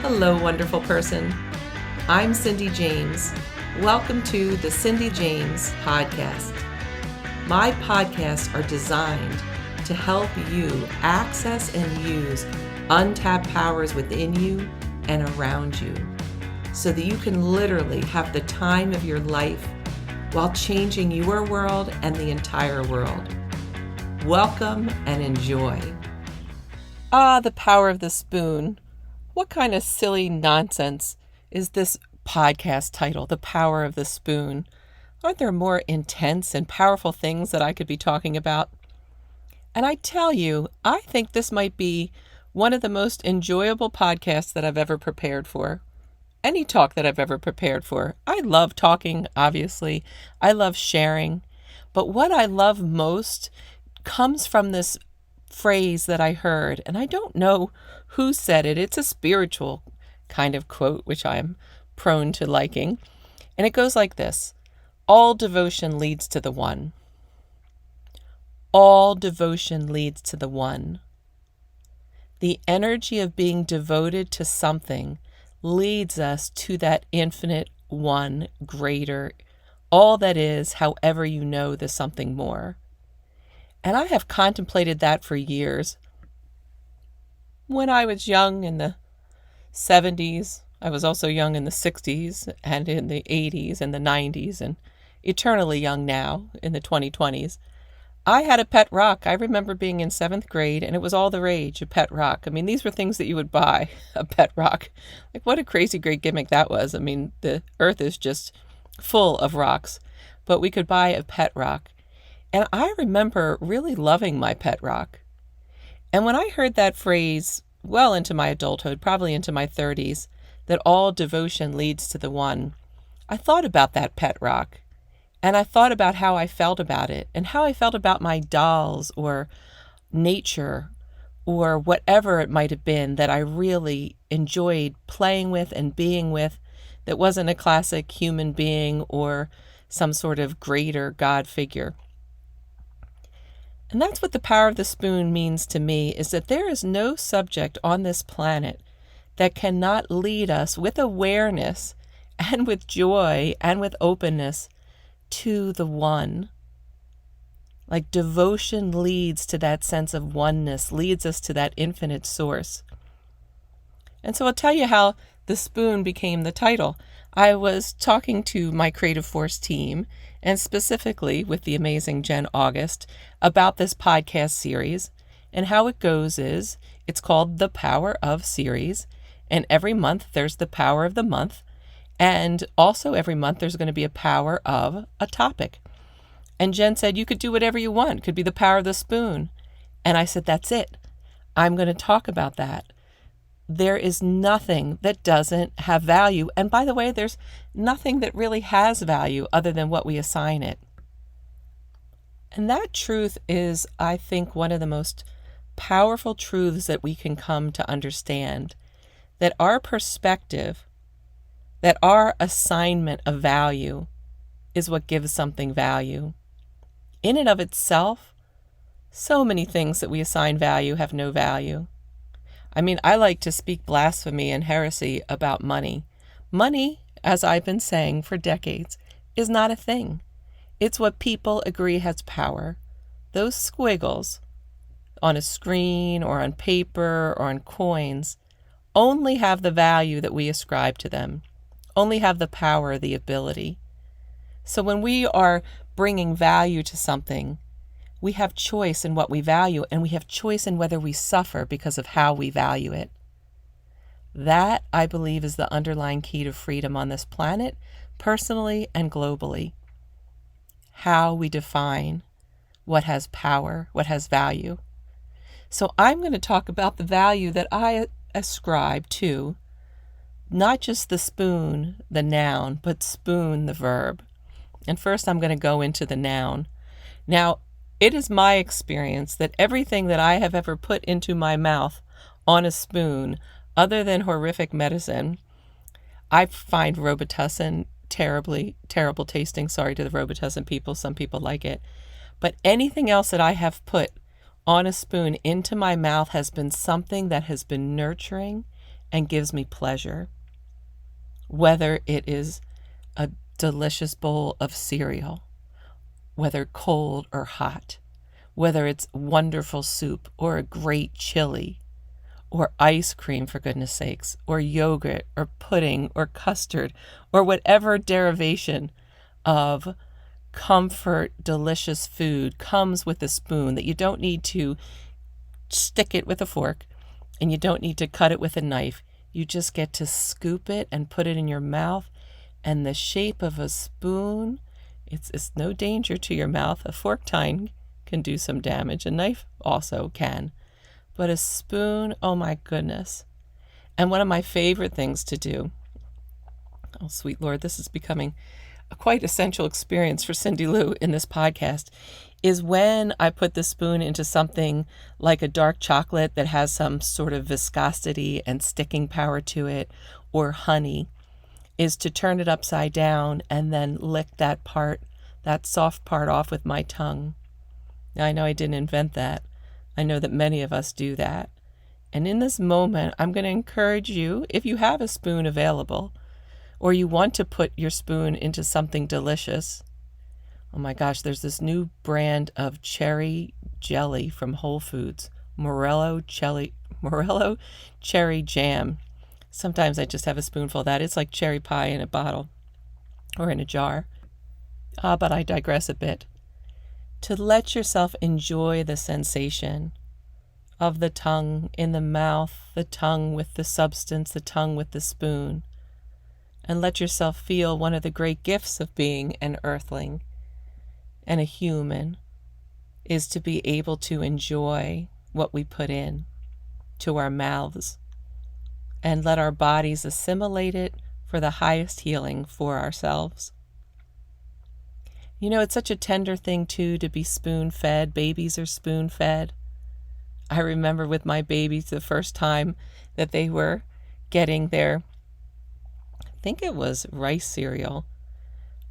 Hello, wonderful person. I'm Cindy James. Welcome to the Cindy James Podcast. My podcasts are designed to help you access and use untapped powers within you and around you so that you can literally have the time of your life while changing your world and the entire world. Welcome and enjoy. The power of the spoon. What kind of silly nonsense is this podcast title, The Power of the Spoon? Aren't there more intense and powerful things that I could be talking about? And I tell you, I think this might be one of the most enjoyable podcasts that I've ever prepared for. Any talk that I've ever prepared for. I love talking, obviously. I love sharing. But what I love most comes from this phrase that I heard, and I don't know who said it. It's a spiritual kind of quote, which I'm prone to liking. And it goes like this: all devotion leads to the one. All devotion leads to the one. The energy of being devoted to something leads us to that infinite one, greater, all that is, however you know the something more. And I have contemplated that for years. When I was young in the 70s, I was also young in the 60s and in the 80s and the 90s and eternally young now in the 2020s. I had a pet rock. I remember being in 7th grade and it was all the rage, a pet rock. I mean, these were things that you would buy, a pet rock. Like, what a crazy great gimmick that was. I mean, the earth is just full of rocks, but we could buy a pet rock. And I remember really loving my pet rock. And when I heard that phrase well into my adulthood, probably into my 30s, that all devotion leads to the one, I thought about that pet rock. And I thought about how I felt about it and how I felt about my dolls or nature or whatever it might have been that I really enjoyed playing with and being with that wasn't a classic human being or some sort of greater God figure. And that's what the power of the spoon means to me, is that there is no subject on this planet that cannot lead us with awareness and with joy and with openness to the one. Like devotion leads to that sense of oneness, leads us to that infinite source. And so I'll tell you how the spoon became the title. I was talking to my Creative Force team, and specifically with the amazing Jen August, about this podcast series. And how it goes is, it's called The Power of Series. And every month there's the power of the month. And also every month there's going to be a power of a topic. And Jen said, you could do whatever you want. It could be the power of the spoon. And I said, that's it. I'm going to talk about that. There is nothing that doesn't have value. And by the way, there's nothing that really has value other than what we assign it. And that truth is, I think, one of the most powerful truths that we can come to understand. That our perspective, that our assignment of value is what gives something value. In and of itself, so many things that we assign value have no value. I mean, I like to speak blasphemy and heresy about money. Money, as I've been saying for decades, is not a thing. It's what people agree has power. Those squiggles on a screen or on paper or on coins only have the value that we ascribe to them, only have the power, the ability. So when we are bringing value to something, we have choice in what we value, and we have choice in whether we suffer because of how we value it. That, I believe, is the underlying key to freedom on this planet, personally and globally. How we define what has power, what has value. So I'm going to talk about the value that I ascribe to not just the spoon, the noun, but spoon, the verb. And first I'm going to go into the noun. Now, it is my experience that everything that I have ever put into my mouth on a spoon, other than horrific medicine, I find Robitussin terrible tasting. Sorry to the Robitussin people. Some people like it. But anything else that I have put on a spoon into my mouth has been something that has been nurturing and gives me pleasure. Whether it is a delicious bowl of cereal, whether cold or hot, whether it's wonderful soup or a great chili, or ice cream, for goodness sakes, or yogurt, or pudding, or custard, or whatever derivation of comfort, delicious food comes with a spoon that you don't need to stick it with a fork and you don't need to cut it with a knife. You just get to scoop it and put it in your mouth, and the shape of a spoon, it's no danger to your mouth. A fork tine can do some damage. A knife also can. But a spoon, oh my goodness. And one of my favorite things to do, oh sweet Lord, this is becoming a quite essential experience for Cindy Lou in this podcast, is when I put the spoon into something like a dark chocolate that has some sort of viscosity and sticking power to it, or honey, is to turn it upside down and then lick that part, that soft part, off with my tongue. Now, I know I didn't invent that. I know that many of us do that. And in this moment, I'm going to encourage you, if you have a spoon available, or you want to put your spoon into something delicious. Oh my gosh, there's this new brand of cherry jelly from Whole Foods, Morello cherry jam. Sometimes I just have a spoonful of that. It's like cherry pie in a bottle or in a jar. But I digress a bit. To let yourself enjoy the sensation of the tongue in the mouth, the tongue with the substance, the tongue with the spoon, and let yourself feel one of the great gifts of being an earthling and a human is to be able to enjoy what we put in to our mouths and let our bodies assimilate it for the highest healing for ourselves. You know, it's such a tender thing, too, to be spoon-fed. Babies are spoon-fed. I remember with my babies the first time that they were getting their, I think it was rice cereal.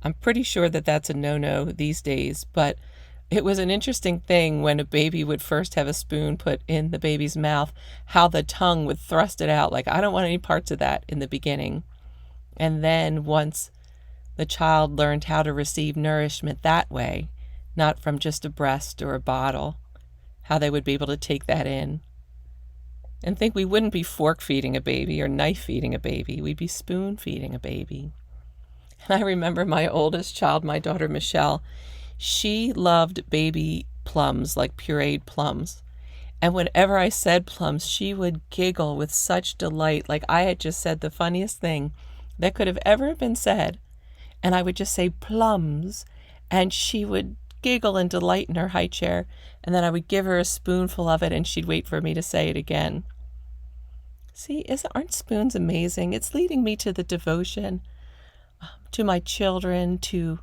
I'm pretty sure that that's a no-no these days, but it was an interesting thing when a baby would first have a spoon put in the baby's mouth, how the tongue would thrust it out. Like, I don't want any parts of that in the beginning. And then once the child learned how to receive nourishment that way, not from just a breast or a bottle, how they would be able to take that in. And think we wouldn't be fork feeding a baby or knife feeding a baby. We'd be spoon feeding a baby. And I remember my oldest child, my daughter Michelle, she loved baby plums, like pureed plums. And whenever I said plums, she would giggle with such delight, like I had just said the funniest thing that could have ever been said. And I would just say plums, and she would giggle and delight in her high chair, and then I would give her a spoonful of it, and she'd wait for me to say it again. See, aren't spoons amazing? It's leading me to the devotion, to my children, to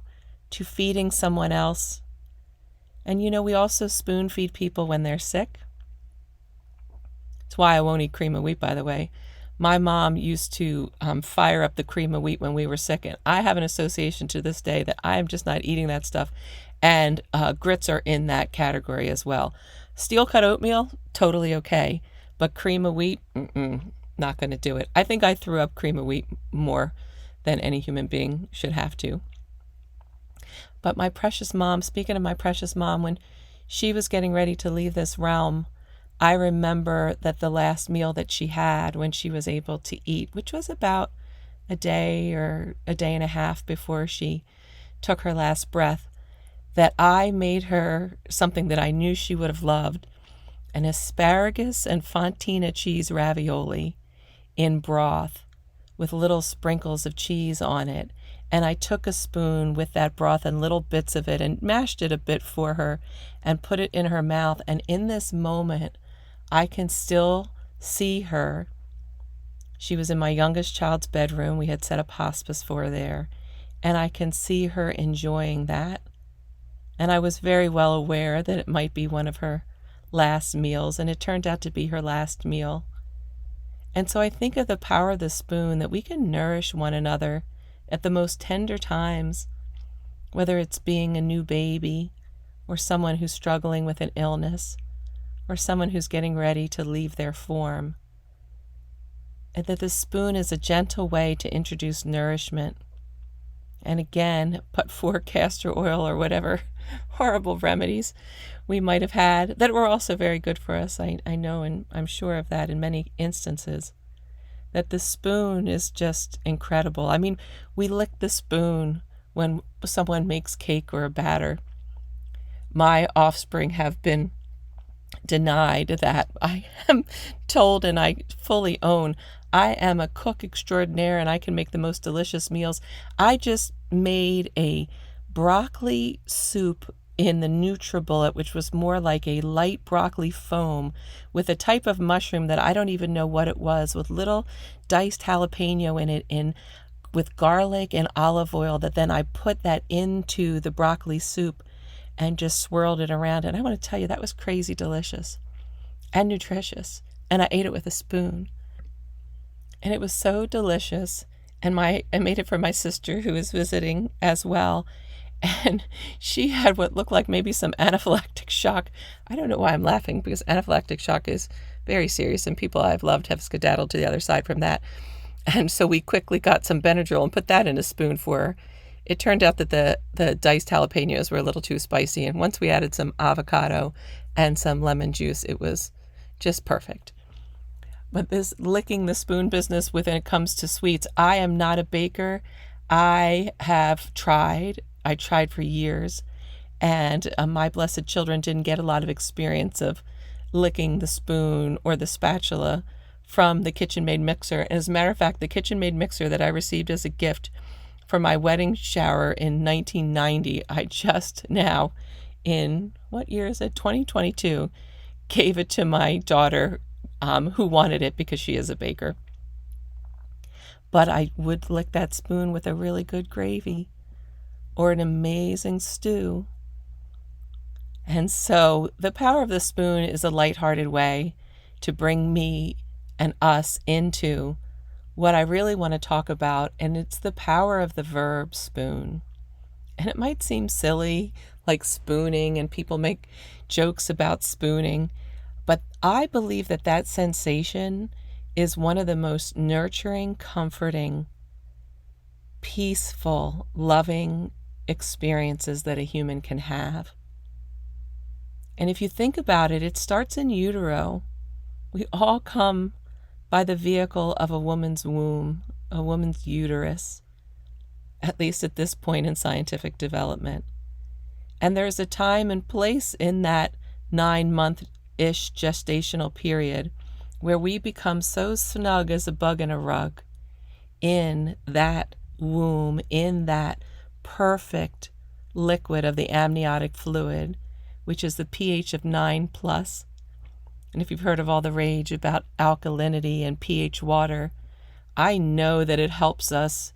feeding someone else. And you know, we also spoon feed people when they're sick. That's why I won't eat cream of wheat, by the way. My mom used to fire up the cream of wheat when we were sick, and I have an association to this day that I am just not eating that stuff, and grits are in that category as well. Steel-cut oatmeal, totally okay, but cream of wheat, not going to do it. I think I threw up cream of wheat more than any human being should have to. But my precious mom, speaking of my precious mom, when she was getting ready to leave this realm, I remember that the last meal that she had when she was able to eat, which was about a day or a day and a half before she took her last breath, that I made her something that I knew she would have loved, an asparagus and fontina cheese ravioli in broth with little sprinkles of cheese on it. And I took a spoon with that broth and little bits of it and mashed it a bit for her and put it in her mouth. And in this moment, I can still see her. She was in my youngest child's bedroom. We had set up hospice for her there. And I can see her enjoying that. And I was very well aware that it might be one of her last meals, and it turned out to be her last meal. And so I think of the power of the spoon, that we can nourish one another at the most tender times, whether it's being a new baby or someone who's struggling with an illness or someone who's getting ready to leave their form. and that the spoon is a gentle way to introduce nourishment. And again, but for castor oil or whatever horrible remedies we might have had that were also very good for us. I know, and I'm sure of that in many instances, that the spoon is just incredible. I mean, we lick the spoon when someone makes cake or a batter. My offspring have been denied that. I am told, and I fully own, I am a cook extraordinaire and I can make the most delicious meals. I just made a broccoli soup in the NutriBullet, which was more like a light broccoli foam with a type of mushroom that I don't even know what it was, with little diced jalapeno in it, with garlic and olive oil, that then I put that into the broccoli soup and just swirled it around. And I want to tell you, that was crazy delicious and nutritious. And I ate it with a spoon. And it was so delicious. And I made it for my sister, who was visiting as well. And she had what looked like maybe some anaphylactic shock. I don't know why I'm laughing, because anaphylactic shock is very serious, and people I've loved have skedaddled to the other side from that. And so we quickly got some Benadryl and put that in a spoon for her. It turned out that the diced jalapenos were a little too spicy, and once we added some avocado and some lemon juice, it was just perfect. But this licking the spoon business when it comes to sweets, I am not a baker. I tried for years, and my blessed children didn't get a lot of experience of licking the spoon or the spatula from the KitchenMaid mixer. And as a matter of fact, the KitchenMaid mixer that I received as a gift for my wedding shower in 1990, I just now, in what year is it, 2022, gave it to my daughter, who wanted it because she is a baker. But I would lick that spoon with a really good gravy or an amazing stew. And so the power of the spoon is a lighthearted way to bring me and us into what I really want to talk about, and it's the power of the verb spoon. And it might seem silly, like spooning, and people make jokes about spooning, but I believe that that sensation is one of the most nurturing, comforting, peaceful, loving experiences that a human can have. And if you think about it, it starts in utero. We all come by the vehicle of a woman's womb, a woman's uterus, at least at this point in scientific development. And there's a time and place in that 9-month-ish gestational period where we become so snug as a bug in a rug in that womb, in that perfect liquid of the amniotic fluid, which is the pH of 9+. And if you've heard of all the rage about alkalinity and pH water, I know that it helps us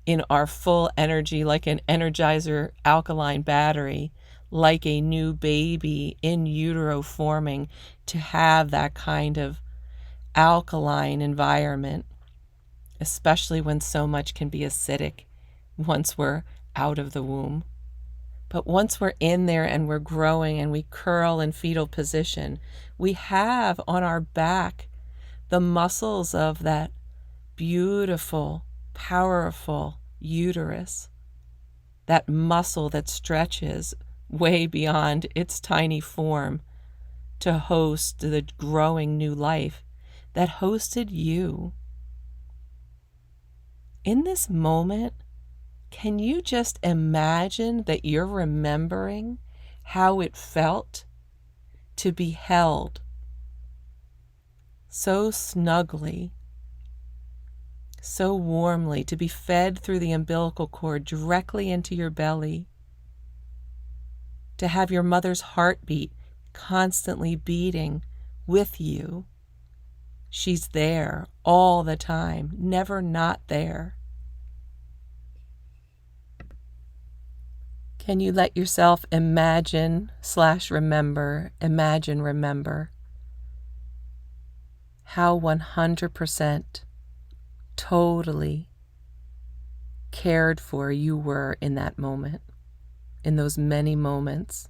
in our full energy, like an Energizer alkaline battery, like a new baby in utero forming, to have that kind of alkaline environment, especially when so much can be acidic once we're out of the womb. But once we're in there and we're growing and we curl in fetal position, we have on our back the muscles of that beautiful, powerful uterus, that muscle that stretches way beyond its tiny form to host the growing new life that hosted you. In this moment, can you just imagine that you're remembering how it felt to be held so snugly, so warmly, to be fed through the umbilical cord directly into your belly, to have your mother's heartbeat constantly beating with you? She's there all the time, never not there. Can you let yourself imagine remember how 100% totally cared for you were in that moment, in those many moments?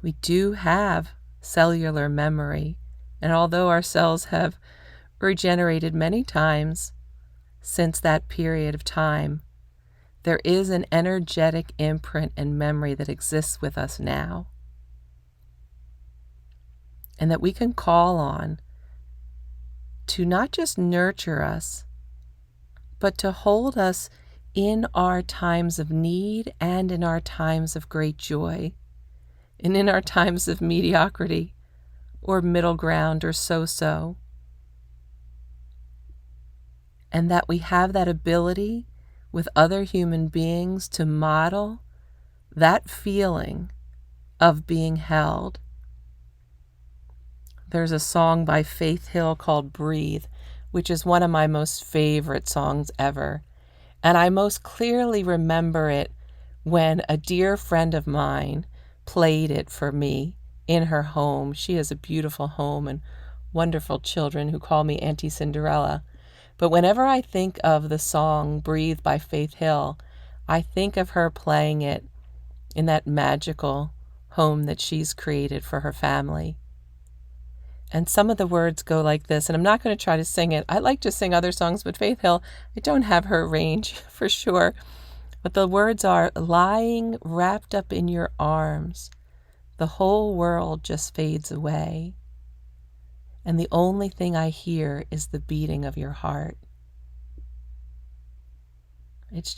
We do have cellular memory And although our cells have regenerated many times since that period of time, there is an energetic imprint and memory that exists with us now, and that we can call on to not just nurture us, but to hold us in our times of need and in our times of great joy, and in our times of mediocrity or middle ground or so-so. And that we have that ability with other human beings to model that feeling of being held. There's a song by Faith Hill called Breathe, which is one of my most favorite songs ever. And I most clearly remember it when a dear friend of mine played it for me in her home. She has a beautiful home and wonderful children who call me Auntie Cinderella. But whenever I think of the song Breathe by Faith Hill, I think of her playing it in that magical home that she's created for her family. And some of the words go like this, and I'm not going to try to sing it. I like to sing other songs, but Faith Hill, I don't have her range for sure. But the words are, lying wrapped up in your arms, the whole world just fades away. And the only thing I hear is the beating of your heart. It's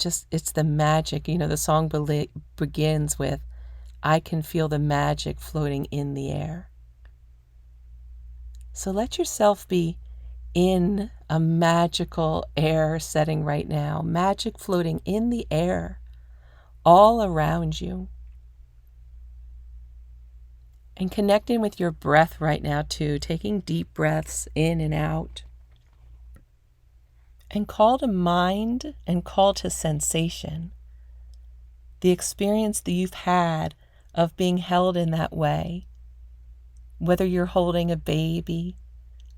the magic. The song begins with, I can feel the magic floating in the air. So let yourself be in a magical air setting right now, magic floating in the air, all around you. And connecting with your breath right now too, taking deep breaths in and out. And call to mind and call to sensation the experience that you've had of being held in that way. Whether you're holding a baby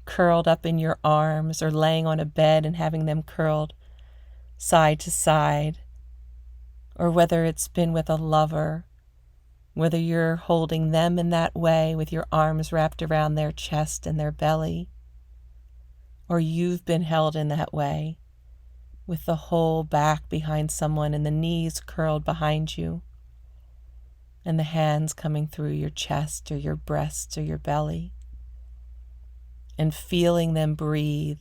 curled up in your arms or laying on a bed and having them curled side to side, or whether it's been with a lover, whether you're holding them in that way with your arms wrapped around their chest and their belly, or you've been held in that way with the whole back behind someone and the knees curled behind you, and the hands coming through your chest or your breasts or your belly, and feeling them breathe,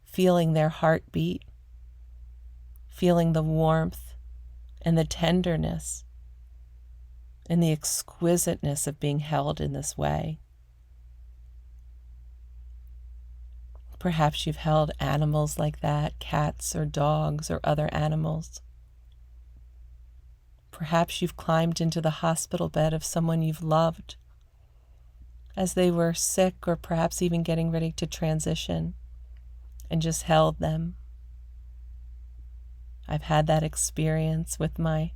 feeling their heartbeat, feeling the warmth and the tenderness and the exquisiteness of being held in this way. Perhaps you've held animals like that, cats or dogs or other animals. Perhaps you've climbed into the hospital bed of someone you've loved as they were sick or perhaps even getting ready to transition and just held them. I've had that experience with my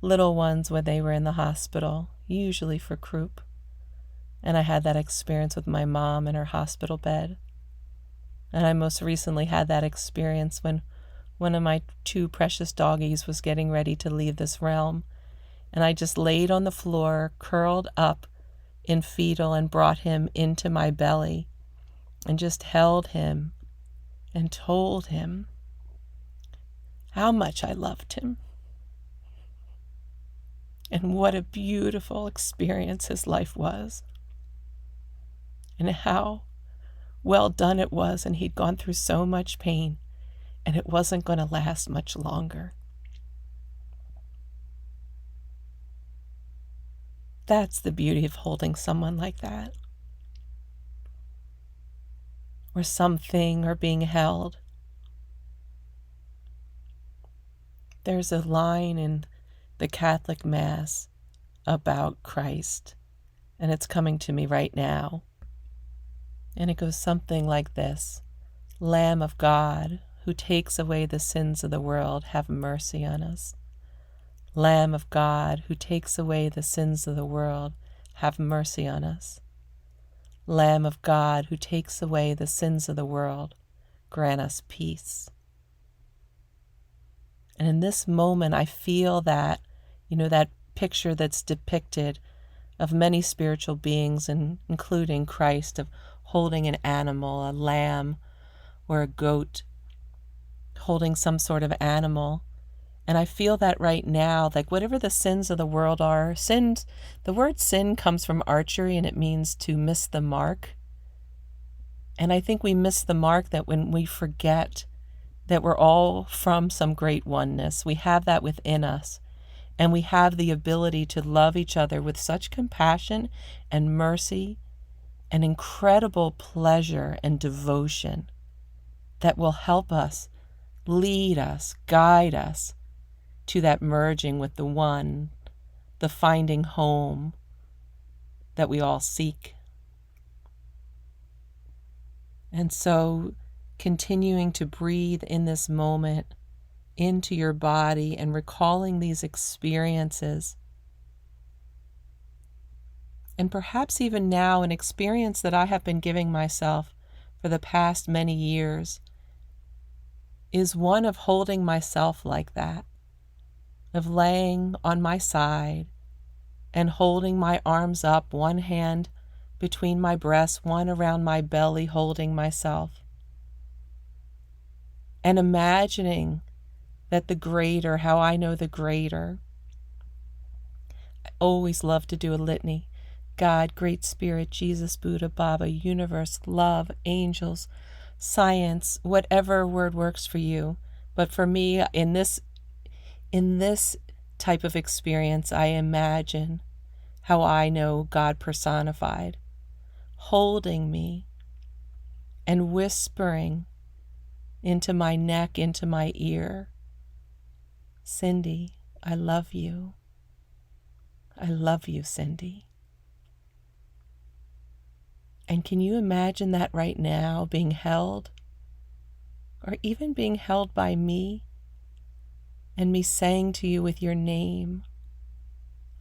little ones when they were in the hospital, usually for croup. And I had that experience with my mom in her hospital bed. And I most recently had that experience when one of my two precious doggies was getting ready to leave this realm. And I just laid on the floor, curled up in fetal, and brought him into my belly and just held him and told him how much I loved him and what a beautiful experience his life was and how well done it was, and he'd gone through so much pain and it wasn't going to last much longer. That's the beauty of holding someone like that, or something, or being held. There's a line in the Catholic Mass about Christ, and it's coming to me right now. And it goes something like this: Lamb of God, who takes away the sins of the world, have mercy on us. Lamb of God, who takes away the sins of the world, have mercy on us. Lamb of God, who takes away the sins of the world, grant us peace. And in this moment, I feel that, that picture that's depicted of many spiritual beings, including Christ, of holding an animal, a lamb or a goat, holding some sort of animal. And I feel that right now, like whatever the sins of the world are, the word sin comes from archery and it means to miss the mark. And I think we miss the mark that when we forget that we're all from some great oneness, we have that within us. And we have the ability to love each other with such compassion and mercy and incredible pleasure and devotion that will help us, lead us, guide us to that merging with the one, the finding home that we all seek. And so continuing to breathe in this moment into your body and recalling these experiences. And perhaps even now, an experience that I have been giving myself for the past many years is one of holding myself like that, of laying on my side and holding my arms up, one hand between my breasts, one around my belly, holding myself. And imagining that the greater, how I know the greater. I always love to do a litany. God, Great Spirit, Jesus, Buddha, Baba, universe, love, angels, science, whatever word works for you. But for me, in this type of experience, I imagine how I know God personified, holding me and whispering into my neck, into my ear, Cindy, I love you. I love you, Cindy. And can you imagine that right now, being held, or even being held by me, and me saying to you with your name,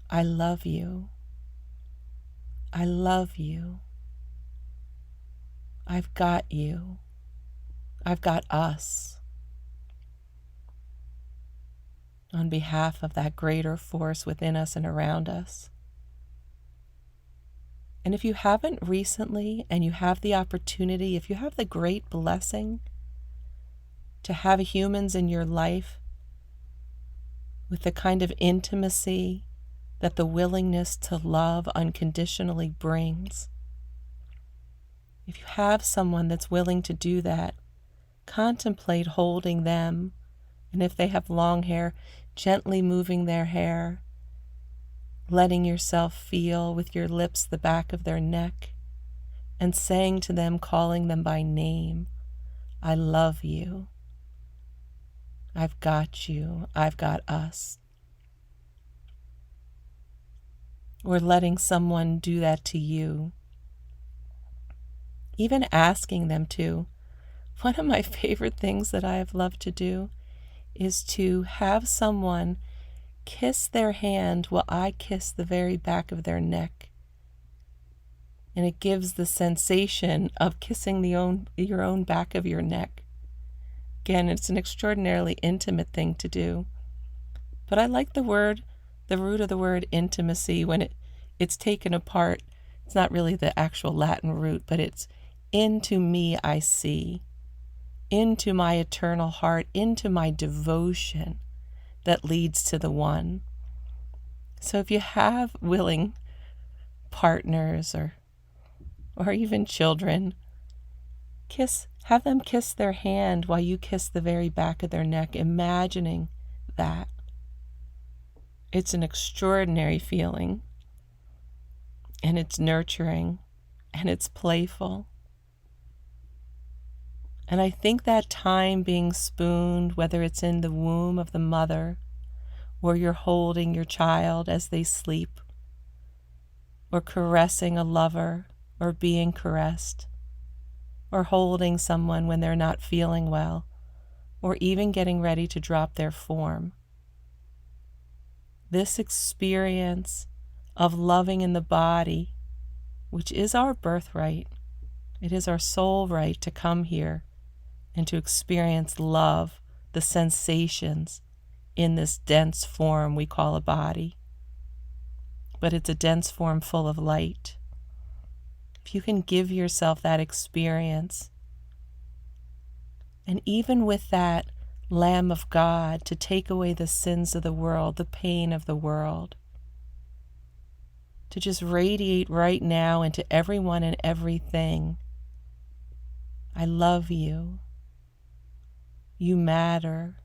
I love you. I love you. I've got you. I've got us. On behalf of that greater force within us and around us. And if you haven't recently, and you have the opportunity, if you have the great blessing to have humans in your life with the kind of intimacy that the willingness to love unconditionally brings, if you have someone that's willing to do that, contemplate holding them, and if they have long hair, gently moving their hair, letting yourself feel with your lips the back of their neck, and saying to them, calling them by name, I love you. I've got you. I've got us. Or letting someone do that to you. Even asking them to. One of my favorite things that I have loved to do is to have someone kiss their hand while I kiss the very back of their neck. And it gives the sensation of kissing your own back of your neck. Again, it's an extraordinarily intimate thing to do. But I like the root of the word intimacy when it's taken apart. It's not really the actual Latin root, but it's into me I see, into my eternal heart, into my devotion that leads to the one. So if you have willing partners or even children, have them kiss their hand while you kiss the very back of their neck, imagining that. It's an extraordinary feeling, and it's nurturing, and it's playful. And I think that time being spooned, whether it's in the womb of the mother, or you're holding your child as they sleep, or caressing a lover, or being caressed, or holding someone when they're not feeling well, or even getting ready to drop their form. This experience of loving in the body, which is our birthright, it is our soul right to come here and to experience love, the sensations in this dense form we call a body. but it's a dense form full of light. If you can give yourself that experience, and even with that Lamb of God to take away the sins of the world, the pain of the world, to just radiate right now into everyone and everything. I love you. You matter.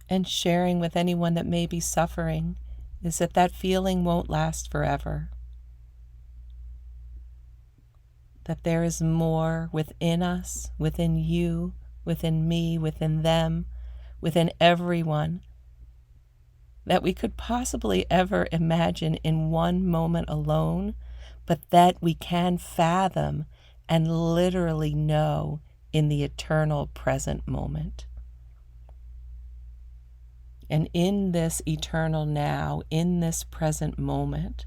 And sharing with anyone that may be suffering is that feeling won't last forever. That there is more within us, within you, within me, within them, within everyone, that we could possibly ever imagine in one moment alone, but that we can fathom and literally know in the eternal present moment. And in this eternal now, in this present moment,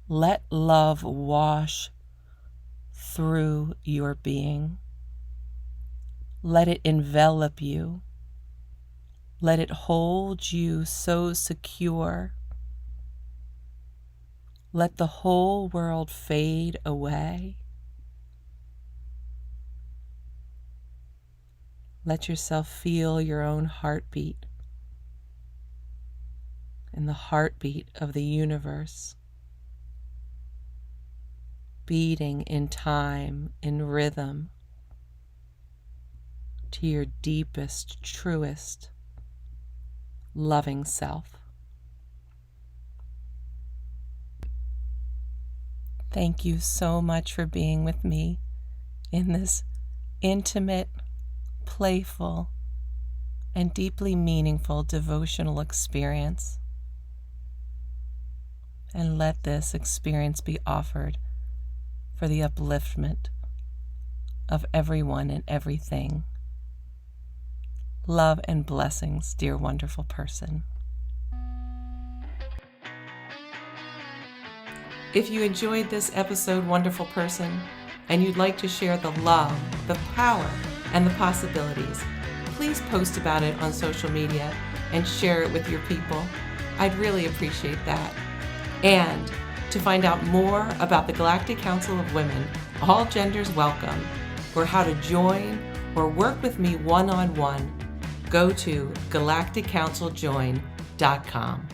let love wash through your being. Let it envelop you. Let it hold you so secure. Let the whole world fade away. Let yourself feel your own heartbeat and the heartbeat of the universe, beating in time, in rhythm, to your deepest, truest, loving self. Thank you so much for being with me in this intimate, playful, and deeply meaningful devotional experience. And let this experience be offered for the upliftment of everyone and everything. Love and blessings, dear wonderful person. If you enjoyed this episode, wonderful person, and you'd like to share the love, the power, and the possibilities, please post about it on social media and share it with your people. I'd really appreciate that. And to find out more about the Galactic Council of Women, all genders welcome, or how to join or work with me one-on-one, go to galacticcounciljoin.com.